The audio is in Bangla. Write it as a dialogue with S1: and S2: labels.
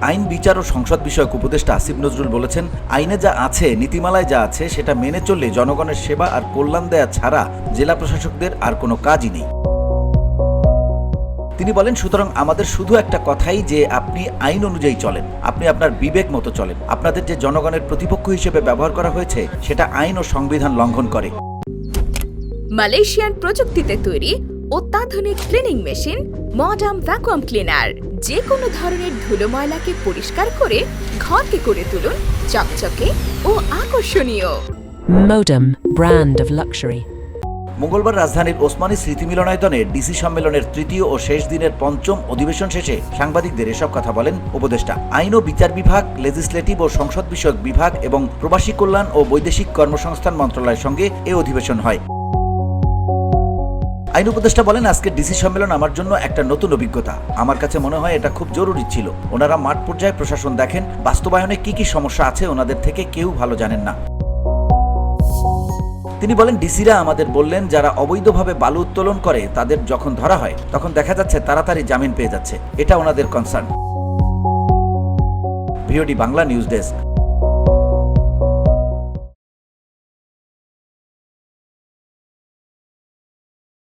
S1: আইন, বিচার ও সংসদ বিষয়ক উপদেষ্টা আসিফ নজরুল বলেছেন, আইনে যা আছে, নীতিমালায় যা আছে সেটা মেনে চললে জনগণের সেবা আর কল্যাণ দেয়া ছাড়া জেলা প্রশাসকদের আর কোনো কাজই নেই। তিনি বলেন, সুতরাং আমাদের শুধু একটা কথাই যে আপনি আইন অনুযায়ী চলেন, আপনি আপনার বিবেক মতো চলেন। আপনাদের যে জনগণের প্রতিপক্ষ হিসেবে ব্যবহার করা হয়েছে সেটা আইন ও সংবিধান লঙ্ঘন করে।
S2: মালয়েশিয়ান প্রযুক্তিতে তৈরি অত্যাধুনিক cleaning machine modern vacuum cleaner যে কোনো ধরনের ধুলো ময়লাকে পরিষ্কার করে ঘরকে করে তুলুন চকচকে ও আকর্ষণীয়।
S3: Modem, brand of luxury.
S1: মঙ্গলবার রাজধানীর ওসমানী স্মৃতি মিলনায়তনে ডিসি সম্মেলনের তৃতীয় ও শেষ দিনের পঞ্চম অধিবেশন শেষে সাংবাদিকদের এসব কথা বলেন উপদেষ্টা। আইন ও বিচার বিভাগ, লেজিসলেটিভ ও সংসদ বিষয়ক বিভাগ এবং প্রবাসী কল্যাণ ও বৈদেশিক কর্মসংস্থান মন্ত্রণালয়ের সঙ্গে এ অধিবেশন হয়। আইন উপদেষ্টা বলেন, আজকের ডিসি সম্মেলন আমার জন্য একটা নতুন অভিজ্ঞতা। আমার কাছে মনে হয় এটা খুব জরুরি ছিল। ওনারা মাঠ পর্যায়ে প্রশাসন দেখেন, বাস্তবায়নে কি কি সমস্যা আছে ওনাদের থেকে কেউ ভালো জানেন না। তিনি বলেন, ডিসিরা আমাদের বললেন, যারা অবৈধভাবে বালু উত্তোলন করে তাদের যখন ধরা হয় তখন দেখা যাচ্ছে তাড়াতাড়ি জামিন পেয়ে যাচ্ছে। এটা ওনাদের concern. VOD Bangla news desk.